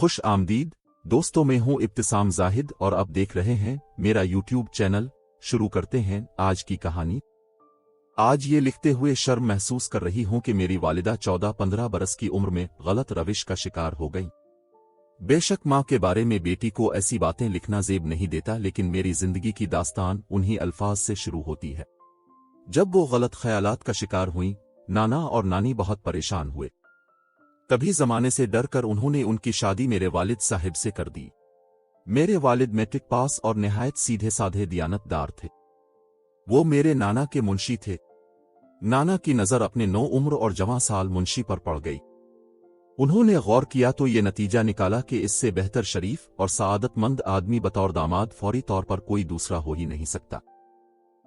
खुश आमदीद दोस्तों, मैं हूं इब्तिसाम जाहिद और आप देख रहे हैं मेरा यूट्यूब चैनल। शुरू करते हैं आज की कहानी। आज ये लिखते हुए शर्म महसूस कर रही हूं कि मेरी वालिदा 14-15 बरस की उम्र में गलत रविश का शिकार हो गई। बेशक मां के बारे में बेटी को ऐसी बातें लिखना जेब नहीं देता, लेकिन मेरी जिंदगी की दास्तान उन्हीं अल्फाज से शुरू होती है। जब वो गलत ख्यालात का शिकार हुई, नाना और नानी बहुत परेशान हुए। तभी जमाने से डर कर उन्होंने उनकी शादी मेरे वालिद साहिब से कर दी। मेरे वालिद मैट्रिक पास और निहायत सीधे साधे दियानतदार थे। वो मेरे नाना के मुंशी थे। नाना की नजर अपने 9 उम्र और जवां साल मुंशी पर पड़ गई। उन्होंने गौर किया तो ये नतीजा निकाला कि इससे बेहतर शरीफ और सआदतमंद आदमी बतौर दामाद फौरी तौर पर कोई दूसरा हो ही नहीं सकता।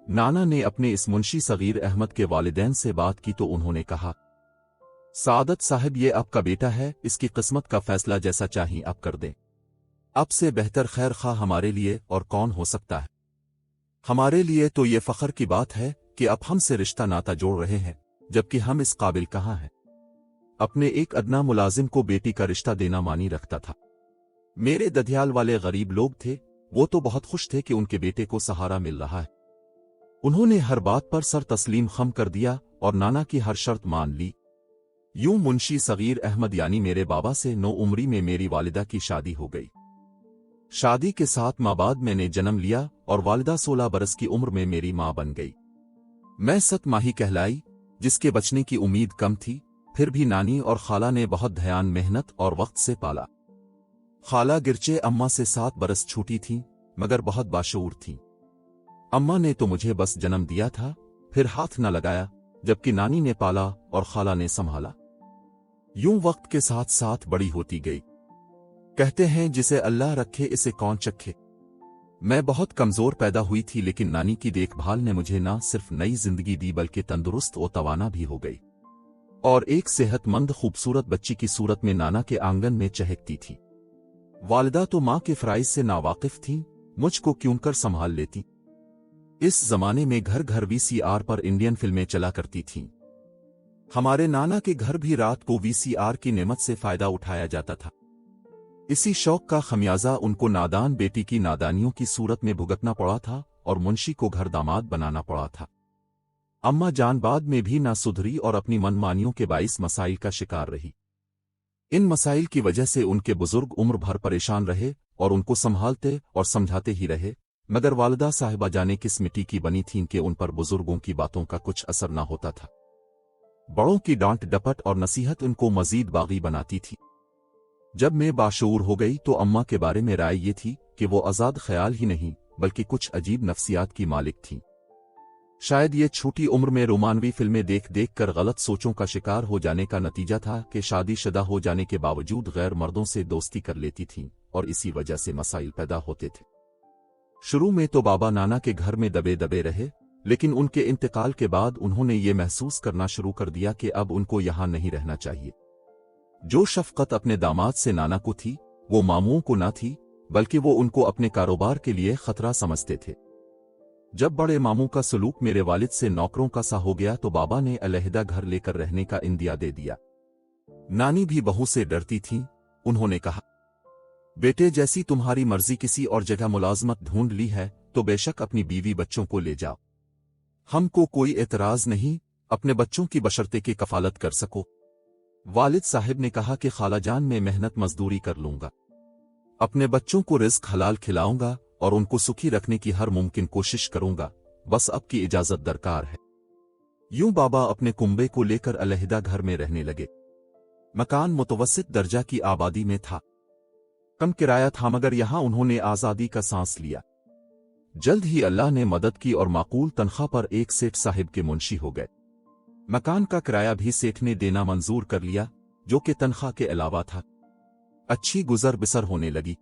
नाना ने अपने इस मुंशी सगीर अहमद के वालिदैन से बात की तो उन्होंने कहा, सादत साहब, ये आपका बेटा है, इसकी किस्मत का फैसला जैसा चाहिए आप कर दें। अब से बेहतर खैर खा हमारे लिए और कौन हो सकता है। हमारे लिए तो ये फख्र की बात है कि आप हमसे रिश्ता नाता जोड़ रहे हैं, जबकि हम इस काबिल कहाँ हैं। अपने एक अदना मुलाजिम को बेटी का रिश्ता देना मानी रखता था। मेरे ददियाल वाले गरीब लोग थे, वो तो बहुत खुश थे कि उनके बेटे को सहारा मिल रहा है। उन्होंने हर बात पर सर तस्लीम खम कर दिया और नाना की हर शर्त मान ली। यूं मुंशी सगीर अहमद यानी मेरे बाबा से 9 उम्री में मेरी वालिदा की शादी हो गई। शादी के 7 माह बाद मैंने जन्म लिया और वालिदा 16 बरस की उम्र में मेरी मां बन गई। मैं 7 माही कहलाई, जिसके बचने की उम्मीद कम थी। फिर भी नानी और खाला ने बहुत ध्यान, मेहनत और वक्त से पाला। खाला गिरचे अम्मा से 7 बरस छोटी थीं, मगर बहुत बाशऊर थीं। अम्मा ने तो मुझे बस जन्म दिया था, फिर हाथ न लगाया, जबकि नानी ने पाला और खाला ने संभाला। यूं वक्त के साथ साथ बड़ी होती गई। कहते हैं जिसे अल्लाह रखे इसे कौन चखे। मैं बहुत कमजोर पैदा हुई थी, लेकिन नानी की देखभाल ने मुझे न सिर्फ नई जिंदगी दी बल्कि तंदुरुस्त और तवाना भी हो गई, और एक सेहतमंद खूबसूरत बच्ची की सूरत में नाना के आंगन में चहकती थी। वालिदा तो मां के फराइज से नावाकिफ थीं, मुझको क्यों कर संभाल लेती। इस जमाने में घर घर VCR पर इंडियन फिल्में चला करती थीं। हमारे नाना के घर भी रात को VCR की नेमत से फायदा उठाया जाता था। इसी शौक का खमियाजा उनको नादान बेटी की नादानियों की सूरत में भुगतना पड़ा था और मुंशी को घर दामाद बनाना पड़ा था। अम्मा जान बाद में भी ना सुधरी और अपनी मनमानियों के बाइस मसाइल का शिकार रही। इन मसाइल की वजह से उनके बुजुर्ग उम्र भर परेशान रहे और उनको संभालते और समझाते ही रहे, मगर वालिदा साहिबा जाने किस मिट्टी की बनी थीं कि उन पर बुजुर्गों की बातों का कुछ असर न होता था। बड़ों की डांट डपट और नसीहत उनको मजीद बागी बनाती थी। जब मैं बाशऊर हो गई तो अम्मा के बारे में राय ये थी कि वो आजाद ख्याल ही नहीं बल्कि कुछ अजीब नफ्सियात की मालिक थीं। शायद ये छोटी उम्र में रोमानवी फिल्में देख देख कर गलत सोचों का शिकार हो जाने का नतीजा था कि शादीशुदा हो जाने के बावजूद गैर मर्दों से दोस्ती कर लेती थीं और इसी वजह से मसाइल पैदा होते थे। शुरू में तो बाबा नाना के घर में दबे दबे रहे, लेकिन उनके इंतकाल के बाद उन्होंने ये महसूस करना शुरू कर दिया कि अब उनको यहां नहीं रहना चाहिए। जो शफकत अपने दामाद से नाना को थी, वो मामूओं को ना थी, बल्कि वो उनको अपने कारोबार के लिए खतरा समझते थे। जब बड़े मामू का सलूक मेरे वालिद से नौकरों का सा हो गया तो बाबा ने अलहदा घर लेकर रहने का इंदिया दे दिया। नानी भी बहू से डरती थी। उन्होंने कहा, बेटे जैसी तुम्हारी मर्जी, किसी और जगह मुलाजमत ढूंढ ली है तो बेशक अपनी बीवी बच्चों को ले जाओ, हमको कोई एतराज नहीं, अपने बच्चों की बशर्ते की कफालत कर सको। वालिद साहिब ने कहा कि खालाजान मैं मेहनत मजदूरी कर लूंगा, अपने बच्चों को रिज्क हलाल खिलाऊंगा और उनको सुखी रखने की हर मुमकिन कोशिश करूंगा, बस अब की इजाजत दरकार है। यूं बाबा अपने कुंबे को लेकर अलहदा घर में रहने लगे। मकान मुतवस्सित दर्जा की आबादी में था, कम किराया था, मगर यहां उन्होंने आजादी का सांस लिया। जल्द ही अल्लाह ने मदद की और माकूल तनख्वाह पर एक सेठ साहिब के मुंशी हो गए। मकान का किराया भी सेठ ने देना मंजूर कर लिया, जो कि तनख्वाह के अलावा था। अच्छी गुजर बिसर होने लगी।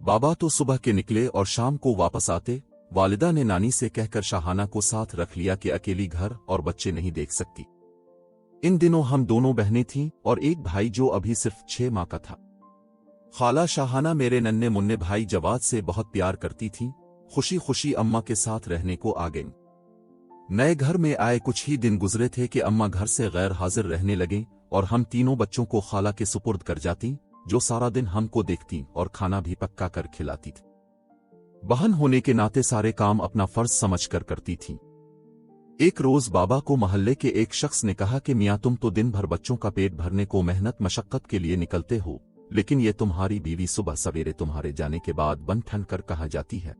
बाबा तो सुबह के निकले और शाम को वापस आते। वालिदा ने नानी से कहकर शाहाना को साथ रख लिया कि अकेली घर और बच्चे नहीं देख सकती। इन दिनों हम दोनों बहनें थीं और एक भाई जो अभी सिर्फ 6 माह का था। खाला शाहाना मेरे नन्हे मुन्ने भाई जवाद से बहुत प्यार करती थीं। खुशी खुशी अम्मा के साथ रहने को आ गईं। नए घर में आए कुछ ही दिन गुजरे थे कि अम्मा घर से गैर हाजिर रहने लगीं और हम तीनों बच्चों को खाला के सुपुर्द कर जाती, जो सारा दिन हमको देखती और खाना भी पक्का कर खिलाती थी। बहन होने के नाते सारे काम अपना फर्ज समझकर करती थी। एक रोज बाबा को मोहल्ले के एक शख्स ने कहा कि मियां, तुम तो दिन भर बच्चों का पेट भरने को मेहनत मशक्कत के लिए निकलते हो, लेकिन ये तुम्हारी बीवी सुबह सवेरे तुम्हारे जाने के बाद बन ठन कर कहाँ जाती है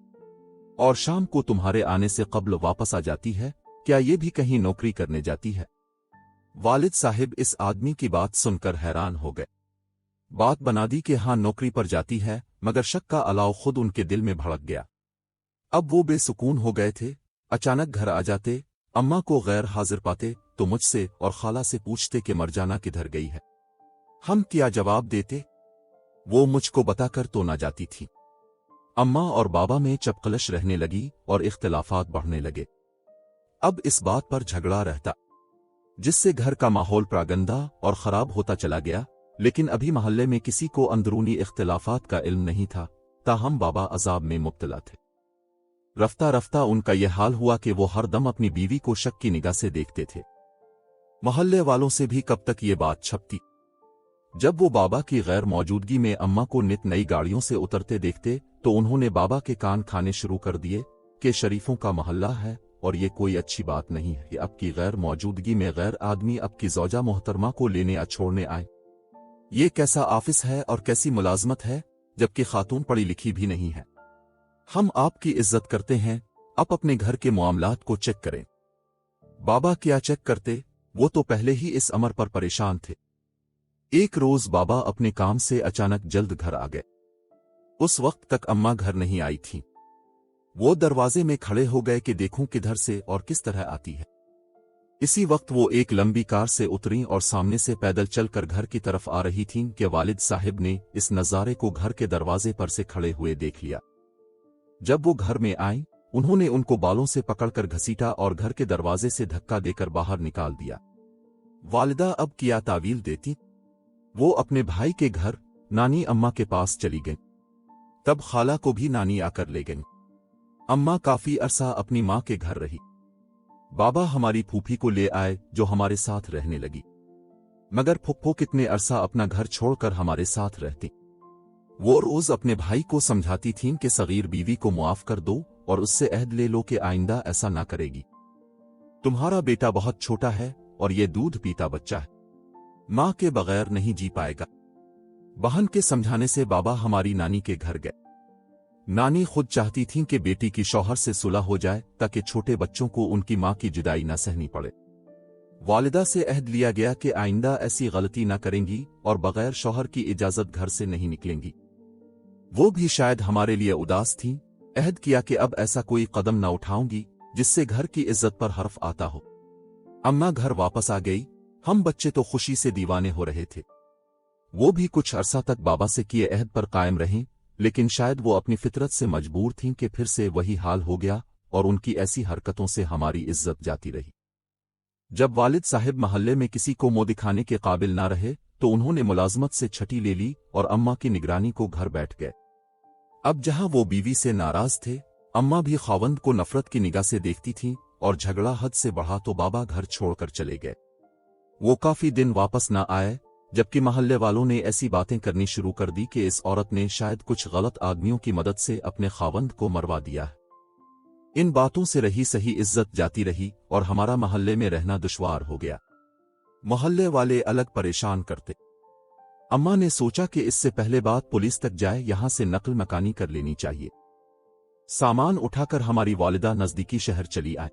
और शाम को तुम्हारे आने से कब्ल वापस आ जाती है। क्या ये भी कहीं नौकरी करने जाती है? वालिद साहिब इस आदमी की बात सुनकर हैरान हो गए। बात बना दी कि हाँ, नौकरी पर जाती है, मगर शक का अलाव खुद उनके दिल में भड़क गया। अब वो बेसुकून हो गए थे। अचानक घर आ जाते, अम्मा को गैर हाजिर पाते तो मुझसे और खाला से पूछते कि मरजाना किधर गई है। हम क्या जवाब देते? वो मुझको बताकर तो ना जाती थी। अम्मा और बाबा में चपकलश रहने लगी और इख्तिलाफात बढ़ने लगे। अब इस बात पर झगड़ा रहता, जिससे घर का माहौल प्रागंदा और खराब होता चला गया। लेकिन अभी मोहल्ले में किसी को अंदरूनी इख्तिलाफात का इल्म नहीं था, ताहम बाबा अजाब में मुब्तला थे। रफ्ता रफ्ता उनका यह हाल हुआ कि वो हर दम अपनी बीवी को शक की निगाह से देखते थे। मोहल्ले वालों से भी कब तक ये बात छपती। जब वो बाबा की गैर मौजूदगी में अम्मा को नित नई गाड़ियों से उतरते देखते तो उन्होंने बाबा के कान खाने शुरू कर दिए कि शरीफों का मोहल्ला है और ये कोई अच्छी बात नहीं है कि आपकी गैर मौजूदगी में गैर आदमी आपकी ज़ौजा मोहतरमा को लेने या छोड़ने आए। ये कैसा ऑफिस है और कैसी मुलाजमत है, जबकि खातून पढ़ी लिखी भी नहीं है। हम आपकी इज्जत करते हैं, आप अपने घर के मामलात को चेक करें। बाबा क्या चेक करते, वो तो पहले ही इस अमर पर परेशान थे। एक रोज बाबा अपने काम से अचानक जल्द घर आ गए। उस वक्त तक अम्मा घर नहीं आई थी। वो दरवाजे में खड़े हो गए कि देखूं किधर से और किस तरह आती है। इसी वक्त वो एक लंबी कार से उतरी और सामने से पैदल चलकर घर की तरफ आ रही थीं कि वालिद साहिब ने इस नज़ारे को घर के दरवाजे पर से खड़े हुए देख लिया। जब वो घर में आईं, उन्होंने उनको बालों से पकड़कर घसीटा और घर के दरवाजे से धक्का देकर बाहर निकाल दिया। वालिदा अब क्या तावील देती? वो अपने भाई के घर नानी अम्मा के पास चली गईं। तब खाला को भी नानी आकर ले गईं। अम्मा काफी अरसा अपनी माँ के घर रही। बाबा हमारी फूफी को ले आए जो हमारे साथ रहने लगी, मगर फुप्पो कितने अरसा अपना घर छोड़कर हमारे साथ रहती। वो रोज अपने भाई को समझाती थीं कि सगीर बीवी को मुआफ कर दो और उससे अहद ले लो कि आइंदा ऐसा ना करेगी। तुम्हारा बेटा बहुत छोटा है और ये दूध पीता बच्चा है, माँ के बगैर नहीं जी पाएगा। बहन के समझाने से बाबा हमारी नानी के घर गए। नानी खुद चाहती थीं कि बेटी की शौहर से सुलह हो जाए ताकि छोटे बच्चों को उनकी माँ की जुदाई न सहनी पड़े। वालिदा से अहद लिया गया कि आइंदा ऐसी गलती न करेंगी और बगैर शौहर की इजाजत घर से नहीं निकलेंगी। वो भी शायद हमारे लिए उदास थीं। अहद किया कि अब ऐसा कोई कदम न उठाऊंगी जिससे घर की इज्जत पर हर्फ आता हो। अम्मा घर वापस आ गई। हम बच्चे तो खुशी से दीवाने हो रहे थे। वो भी कुछ अरसा तक बाबा से किए अहद पर कायम रहीं, लेकिन शायद वो अपनी फितरत से मजबूर थीं कि फिर से वही हाल हो गया और उनकी ऐसी हरकतों से हमारी इज्जत जाती रही। जब वालिद साहिब महल्ले में किसी को मुंह दिखाने के काबिल ना रहे तो उन्होंने मुलाजमत से छठी ले ली और अम्मा की निगरानी को घर बैठ गए। अब जहां वो बीवी से नाराज थे, अम्मा भी खावंद को नफरत की निगाह से देखती थीं और झगड़ा हद से बढ़ा तो बाबा घर छोड़कर चले गए। वो काफी दिन वापस न आए, जबकि महल्ले वालों ने ऐसी बातें करनी शुरू कर दी कि इस औरत ने शायद कुछ गलत आदमियों की मदद से अपने खावंद को मरवा दिया है। इन बातों से रही सही इज्जत जाती रही और हमारा महल्ले में रहना दुश्वार हो गया। मोहल्ले वाले अलग परेशान करते। अम्मा ने सोचा कि इससे पहले बात पुलिस तक जाए, यहां से नकल मकानी कर लेनी चाहिए। सामान उठाकर हमारी वालिदा नजदीकी शहर चली आए।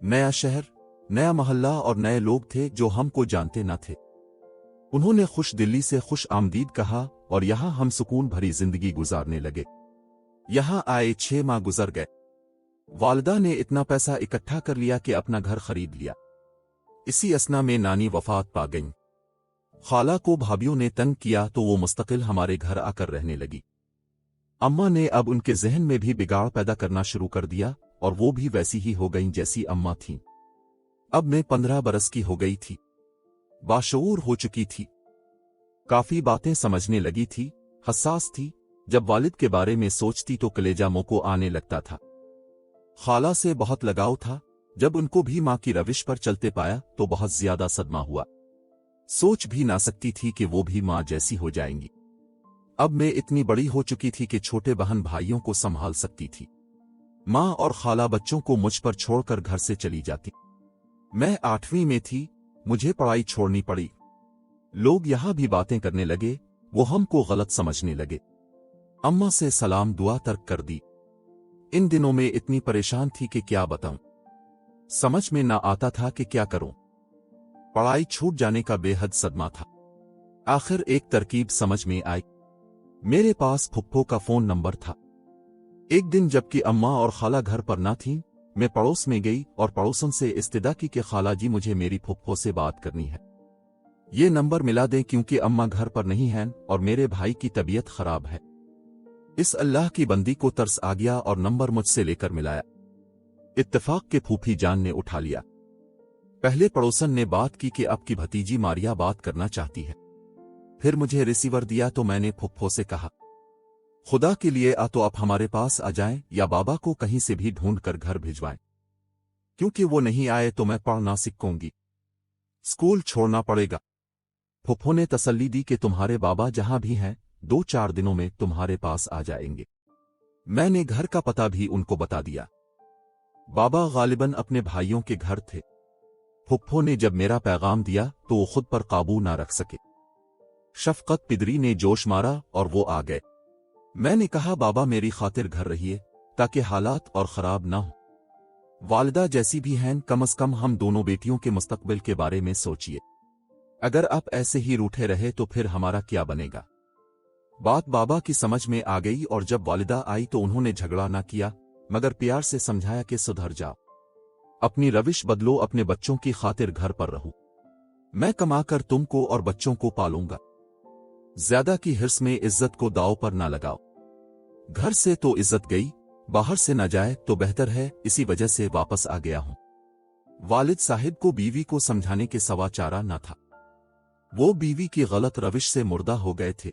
नया शहर, नया मोहल्ला और नए लोग थे जो हमको जानते न थे। उन्होंने खुश दिल्ली से खुश आमदीद कहा और यहां हम सुकून भरी जिंदगी गुजारने लगे। यहां आए 6 माह गुजर गए। वालिदा ने इतना पैसा इकट्ठा कर लिया कि अपना घर खरीद लिया। इसी असना में नानी वफात पा गईं। खाला को भाभियों ने तंग किया तो वो मुस्तकिल हमारे घर आकर रहने लगी। अम्मा ने अब उनके जहन में भी बिगाड़ पैदा करना शुरू कर दिया और वो भी वैसी ही हो गईं जैसी अम्मा थीं। अब मैं 15 बरस की हो गई थी, बाशऊर हो चुकी थी, काफी बातें समझने लगी थी, हसास थी। जब वालिद के बारे में सोचती तो कलेजा मुंह को आने लगता था। खाला से बहुत लगाव था। जब उनको भी मां की रविश पर चलते पाया तो बहुत ज्यादा सदमा हुआ। सोच भी ना सकती थी कि वो भी मां जैसी हो जाएंगी। अब मैं इतनी बड़ी हो चुकी थी कि छोटे बहन भाइयों को संभाल सकती थी। माँ और खाला बच्चों को मुझ पर छोड़कर घर से चली जाती। मैं 8वीं में थी, मुझे पढ़ाई छोड़नी पड़ी। लोग यहां भी बातें करने लगे, वो हमको गलत समझने लगे। अम्मा से सलाम दुआ तर्क कर दी। इन दिनों में इतनी परेशान थी कि क्या बताऊं। समझ में ना आता था कि क्या करूं। पढ़ाई छूट जाने का बेहद सदमा था। आखिर एक तरकीब समझ में आई। मेरे पास फुप्पो का फोन नंबर था। एक दिन जबकि अम्मा और खाला घर पर ना थीं, मैं पड़ोस में गई और पड़ोसन से इस्तिदा की कि खाला जी मुझे मेरी फुप्पो से बात करनी है। ये नंबर मिला दें क्योंकि अम्मा घर पर नहीं हैं और मेरे भाई की तबीयत खराब है। इस अल्लाह की बंदी को तरस आ गया और नंबर मुझसे लेकर मिलाया। इत्तेफाक के फूफी जान ने उठा लिया। पहले पड़ोसन ने बात की कि आपकी भतीजी मारिया बात करना चाहती है। फिर मुझे रिसीवर दिया तो मैंने फुप्पो से कहा, खुदा के लिए तो आप हमारे पास आ जाएं या बाबा को कहीं से भी ढूंढ कर घर भिजवाएं, क्योंकि वो नहीं आए तो मैं पढ़ना सीखूंगी, स्कूल छोड़ना पड़ेगा। फुप्पो ने तसल्ली दी कि तुम्हारे बाबा जहां भी हैं 2-4 दिनों में तुम्हारे पास आ जाएंगे। मैंने घर का पता भी उनको बता दिया। बाबा गालिबन अपने भाइयों के घर थे। फुप्पो ने जब मेरा पैगाम दिया तो वो खुद पर काबू ना रख सके। शफकत पिदरी ने जोश मारा और वो आ गए। मैंने कहा, बाबा मेरी खातिर घर रहिए ताकि हालात और खराब ना हो। वालिदा जैसी भी हैं, कम से कम हम दोनों बेटियों के मुस्तकबिल के बारे में सोचिए। अगर आप ऐसे ही रूठे रहे तो फिर हमारा क्या बनेगा। बात बाबा की समझ में आ गई और जब वालिदा आई तो उन्होंने झगड़ा ना किया मगर प्यार से समझाया कि सुधर जाओ, अपनी रविश बदलो, अपने बच्चों की खातिर घर पर रहो, मैं कमाकर तुमको और बच्चों को पालूंगा। ज्यादा की हिर्स में इज्जत को दांव पर ना लगाओ। घर से तो इज्जत गई, बाहर से न जाए तो बेहतर है, इसी वजह से वापस आ गया हूं। वालिद साहिब को बीवी को समझाने के सिवा चारा न था। वो बीवी की गलत रविश से मुर्दा हो गए थे,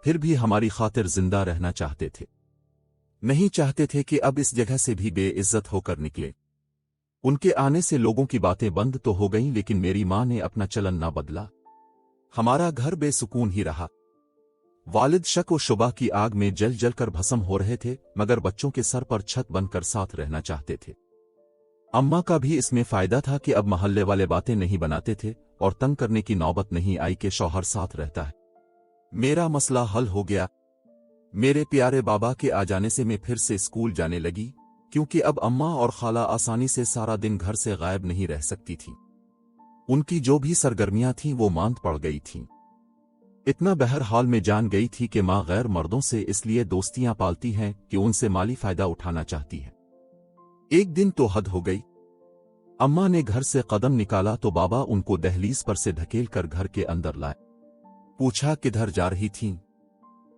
फिर भी हमारी खातिर जिंदा रहना चाहते थे। नहीं चाहते थे कि अब इस जगह से भी बेइज्जत होकर निकले। उनके आने से लोगों की बातें बंद तो हो गईं, लेकिन मेरी मां ने अपना चलन ना बदला। हमारा घर बेसुकून ही रहा। वालिद शक व शुबा की आग में जल जल कर भस्म हो रहे थे मगर बच्चों के सर पर छत बनकर साथ रहना चाहते थे। अम्मा का भी इसमें फायदा था कि अब मोहल्ले वाले बातें नहीं बनाते थे और तंग करने की नौबत नहीं आई कि शौहर साथ रहता है। मेरा मसला हल हो गया। मेरे प्यारे बाबा के आ जाने से मैं फिर से स्कूल जाने लगी, क्योंकि अब अम्मा और खाला आसानी से सारा दिन घर से गायब नहीं रह सकती थीं। उनकी जो भी सरगर्मियां थीं वो मांद पड़ गई थीं। इतना बहरहाल में जान गई थी कि माँ गैर मर्दों से इसलिए दोस्तियां पालती हैं कि उनसे माली फायदा उठाना चाहती है। एक दिन तो हद हो गई। अम्मा ने घर से कदम निकाला तो बाबा उनको दहलीज पर से धकेल कर घर के अंदर लाए। पूछा किधर जा रही थीं?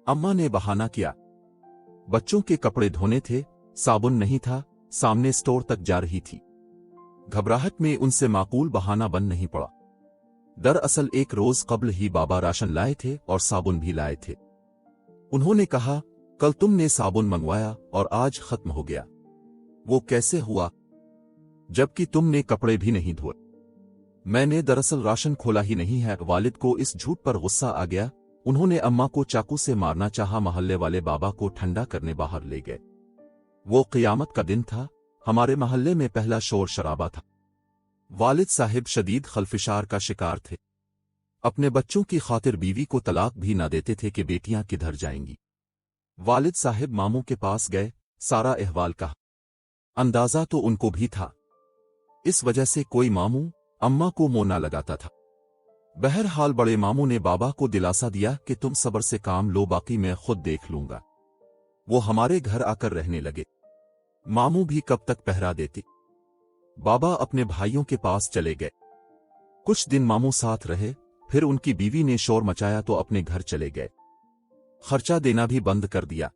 अम्मा ने बहाना किया, बच्चों के कपड़े धोने थे, साबुन नहीं था, सामने स्टोर तक जा रही थी। घबराहट में उनसे माकूल बहाना बन नहीं पड़ा। दरअसल एक रोज कबल ही बाबा राशन लाए थे और साबुन भी लाए थे। उन्होंने कहा, कल तुमने साबुन मंगवाया और आज खत्म हो गया। वो कैसे हुआ जबकि तुमने कपड़े भी नहीं धोए? मैंने दरअसल राशन खोला ही नहीं है। वालिद को इस झूठ पर गुस्सा आ गया। उन्होंने अम्मा को चाकू से मारना चाहा। मोहल्ले वाले बाबा को ठंडा करने बाहर ले गए। वो क़यामत का दिन था। हमारे मोहल्ले में पहला शोर शराबा था। वालिद साहिब शदीद खलफिशार का शिकार थे। अपने बच्चों की खातिर बीवी को तलाक भी ना देते थे कि बेटियां किधर जाएंगी। वालिद साहिब मामू के पास गए, सारा अहवाल कहा। अंदाजा तो उनको भी था, इस वजह से कोई मामू अम्मा को मुंह ना लगाता था। बहरहाल बड़े मामू ने बाबा को दिलासा दिया कि तुम सब्र से काम लो, बाकी मैं खुद देख लूंगा। वो हमारे घर आकर रहने लगे। मामू भी कब तक पहरा देती। बाबा अपने भाइयों के पास चले गए। कुछ दिन मामू साथ रहे, फिर उनकी बीवी ने शोर मचाया तो अपने घर चले गए। खर्चा देना भी बंद कर दिया।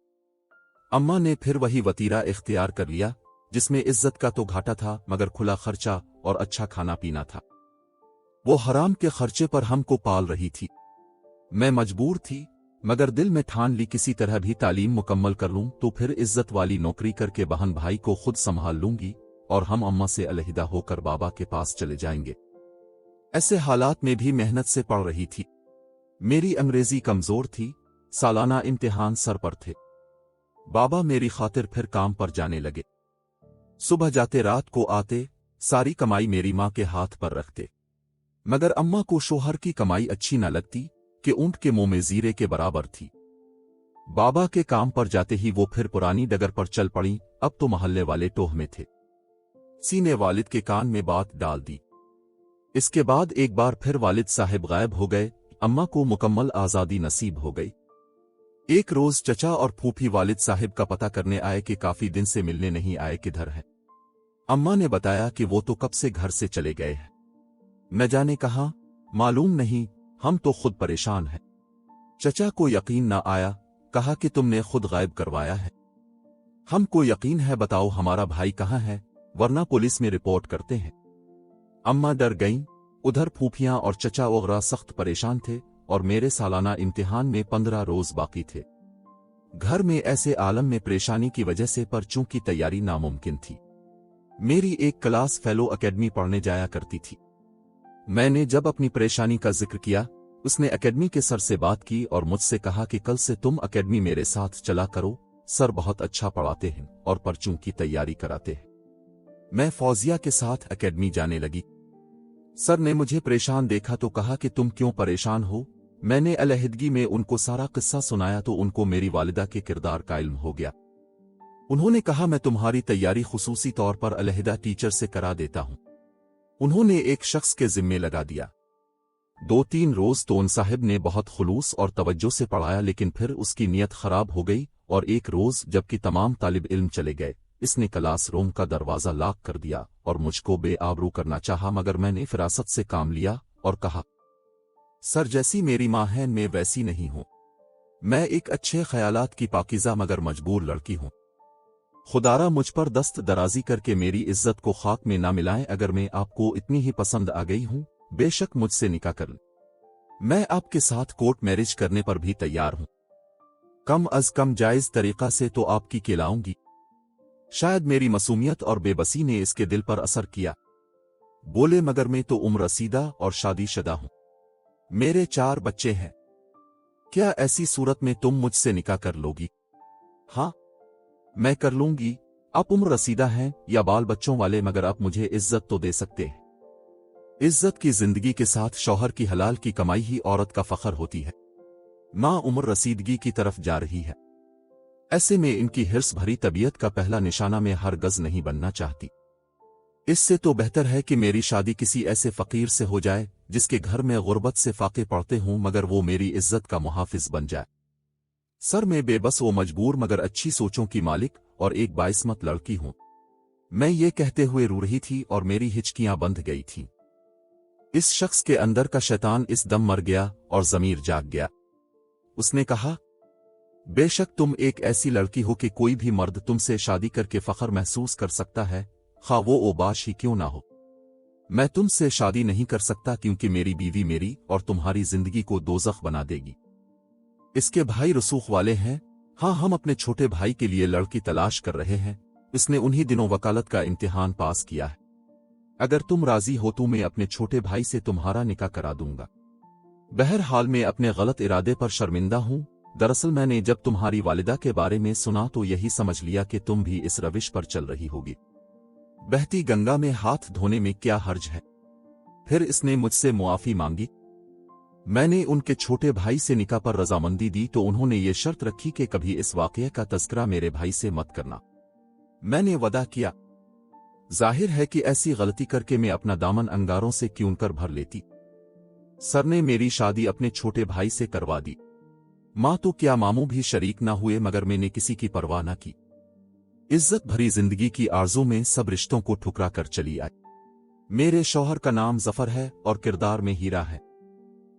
अम्मा ने फिर वही वतीरा इख्तियार कर लिया जिसमें इज्जत का तो घाटा था मगर खुला खर्चा और अच्छा खाना पीना था। वो हराम के खर्चे पर हमको पाल रही थी। मैं मजबूर थी मगर दिल में ठान ली किसी तरह भी तालीम मुकम्मल कर लूं तो फिर इज्जत वाली नौकरी करके बहन भाई को खुद संभाल लूंगी और हम अम्मा से अलहिदा होकर बाबा के पास चले जाएंगे। ऐसे हालात में भी मेहनत से पढ़ रही थी। मेरी अंग्रेजी कमजोर थी, सालाना इम्तिहान सर पर थे। बाबा मेरी खातिर फिर काम पर जाने लगे। सुबह जाते रात को आते, सारी कमाई मेरी माँ के हाथ पर रखते। मगर अम्मा को शोहर की कमाई अच्छी न लगती कि ऊंट के मुंह में जीरे के बराबर थी। बाबा के काम पर जाते ही वो फिर पुरानी डगर पर चल पड़ी। अब तो मोहल्ले वाले टोह में थे। किसी ने वालिद के कान में बात डाल दी। इसके बाद एक बार फिर वालिद साहब गायब हो गए। अम्मा को मुकम्मल आजादी नसीब हो गई। एक रोज चचा और फूफी वालिद साहब का पता करने आए कि काफी दिन से मिलने नहीं आए, किधर है। अम्मा ने बताया कि वो तो कब से घर से चले गए हैं। न जाने कहां, मालूम नहीं, हम तो खुद परेशान हैं। चचा को यकीन न आया, कहा कि तुमने खुद गायब करवाया है। हमको यकीन है, बताओ हमारा भाई कहाँ है, वरना पुलिस में रिपोर्ट करते हैं। अम्मा डर गईं। उधर फूफियां और चचा वगैरह सख्त परेशान थे और मेरे सालाना इम्तिहान में 15 रोज बाकी थे। घर में ऐसे आलम में परेशानी की वजह से पर्चों की तैयारी नामुमकिन थी। मेरी एक क्लास फेलो एकेडमी पढ़ने जाया करती थी। मैंने जब अपनी परेशानी का जिक्र किया, उसने एकेडमी के सर से बात की और मुझसे कहा कि कल से तुम एकेडमी मेरे साथ चला करो, सर बहुत अच्छा पढ़ाते हैं और पर्चों की तैयारी कराते हैं। मैं फौजिया के साथ एकेडमी जाने लगी। सर ने मुझे परेशान देखा तो कहा कि तुम क्यों परेशान हो। मैंने अलहदगी में उनको सारा किस्सा सुनाया तो उनको मेरी वालिदा के किरदार का इल्म हो गया। उन्होंने कहा मैं तुम्हारी तैयारी खुसूसी तौर पर अलहदा टीचर से करा देता हूं। उन्होंने एक शख्स के जिम्मे लगा दिया। 2-3 रोज तो उन साहिब ने बहुत खुलूस और तवज्जो से पढ़ाया, लेकिन फिर उसकी नीयत खराब हो गई और एक रोज जबकि तमाम तालिब इल्म चले गए, इसने क्लास रूम का दरवाजा लॉक कर दिया और मुझको बेआबरू करना चाहा। मगर मैंने फिरासत से काम लिया और कहा, सर जैसी मेरी मां है मैं वैसी नहीं हूं। मैं एक अच्छे ख्यालात की पाकीज़ा मगर मजबूर लड़की हूं। खुदारा मुझ पर दस्त दराजी करके मेरी इज्जत को खाक में ना मिलाएं। अगर मैं आपको इतनी ही पसंद आ गई हूं, बेशक मुझसे निकाह कर लें। मैं आपके साथ कोर्ट मैरिज करने पर भी तैयार हूं। कम अज कम जायज तरीका से तो आपकी कहलाऊंगी। शायद मेरी मासूमियत और बेबसी ने इसके दिल पर असर किया। बोले, मगर मैं तो उम्र रसीदा और शादीशुदा हूं। मेरे 4 बच्चे हैं। क्या ऐसी सूरत में तुम मुझसे निकाह कर लोगी? हाँ, मैं कर लूंगी। आप उम्र रसीदा हैं या बाल बच्चों वाले, मगर आप मुझे इज्जत तो दे सकते हैं। इज्जत की जिंदगी के साथ शौहर की हलाल की कमाई ही औरत का फख्र होती है। मां उम्र रसीदगी की तरफ जा रही है। ऐसे में इनकी हिर्स भरी तबीयत का पहला निशाना में हरगज नहीं बनना चाहती। इससे तो बेहतर है कि मेरी शादी किसी ऐसे फकीर से हो जाए जिसके घर में गुर्बत से फाके पड़ते हों, मगर वो मेरी इज्जत का मुहाफिज बन जाए। सर मैं बेबस व मजबूर मगर अच्छी सोचों की मालिक और एक बाइस्मत लड़की हूं। मैं ये कहते हुए रो रही थी और मेरी हिचकियां बंध गई थीं। इस शख्स के अंदर का शैतान इस दम मर गया और ज़मीर जाग गया। उसने कहा, बेशक तुम एक ऐसी लड़की हो कि कोई भी मर्द तुमसे शादी करके फख्र महसूस कर सकता है, खा वो ओबाश ही क्यों ना हो। मैं तुमसे शादी नहीं कर सकता क्योंकि मेरी बीवी मेरी और तुम्हारी जिंदगी को दोज़ख बना देगी। इसके भाई रसूख वाले हैं। हाँ, हम अपने छोटे भाई के लिए लड़की तलाश कर रहे हैं। इसने उन्हीं दिनों वकालत का इम्तिहान पास किया है। अगर तुम राजी हो तो मैं अपने छोटे भाई से तुम्हारा निकाह करा दूंगा। बहरहाल मैं अपने गलत इरादे पर शर्मिंदा हूं। दरअसल मैंने जब तुम्हारी वालिदा के बारे में सुना तो यही समझ लिया कि तुम भी इस रविश पर चल रही होगी। बहती गंगा में हाथ धोने में क्या हर्ज है। फिर इसने मुझसे मुआफी मांगी। मैंने उनके छोटे भाई से निकाह पर रजामंदी दी तो उन्होंने ये शर्त रखी कि कभी इस वाकये का तज़किरा मेरे भाई से मत करना। मैंने वदा किया। जाहिर है कि ऐसी गलती करके मैं अपना दामन अंगारों से क्यों कर भर लेती। सर ने मेरी शादी अपने छोटे भाई से करवा दी। मां तो क्या मामू भी शरीक ना हुए, मगर मैंने किसी की परवाह न की। इज्जत भरी जिंदगी की आरज़ू में सब रिश्तों को ठुकरा कर चली आई। मेरे शौहर का नाम जफर है और किरदार में हीरा है,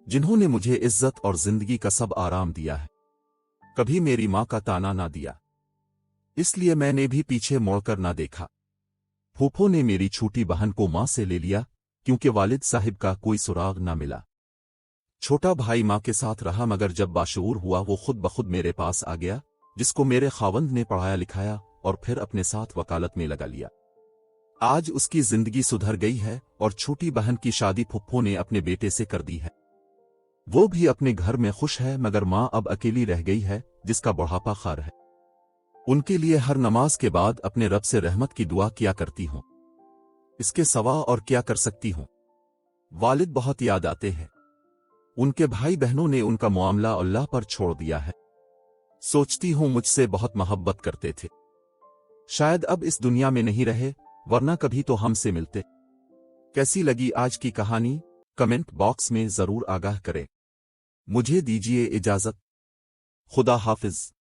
जिन्होंने मुझे इज्जत और जिंदगी का सब आराम दिया है। कभी मेरी मां का ताना ना दिया, इसलिए मैंने भी पीछे मोड़कर ना देखा। फूफो ने मेरी छोटी बहन को मां से ले लिया क्योंकि वालिद साहिब का कोई सुराग ना मिला। छोटा भाई मां के साथ रहा, मगर जब बाशऊर हुआ वो खुद ब खुद मेरे पास आ गया, जिसको मेरे खावंद ने पढ़ाया लिखाया और फिर अपने साथ वकालत में लगा लिया। आज उसकी जिंदगी सुधर गई है और छोटी बहन की शादी फुप्पो ने अपने बेटे से कर दी है। وہ بھی اپنے گھر میں خوش ہے، مگر ماں اب اکیلی رہ گئی ہے جس کا بڑھاپا خار ہے۔ ان کے لیے ہر نماز کے بعد اپنے رب سے رحمت کی دعا کیا کرتی ہوں، اس کے سوا اور کیا کر سکتی ہوں؟ والد بہت یاد آتے ہیں۔ ان کے بھائی بہنوں نے ان کا معاملہ اللہ پر چھوڑ دیا ہے۔ سوچتی ہوں مجھ سے بہت محبت کرتے تھے، شاید اب اس دنیا میں نہیں رہے، ورنہ کبھی تو ہم سے ملتے۔ کیسی لگی آج کی کہانی؟ کمنٹ باکس میں ضرور آگاہ کریں۔ مجھے دیجیے اجازت۔ خدا حافظ۔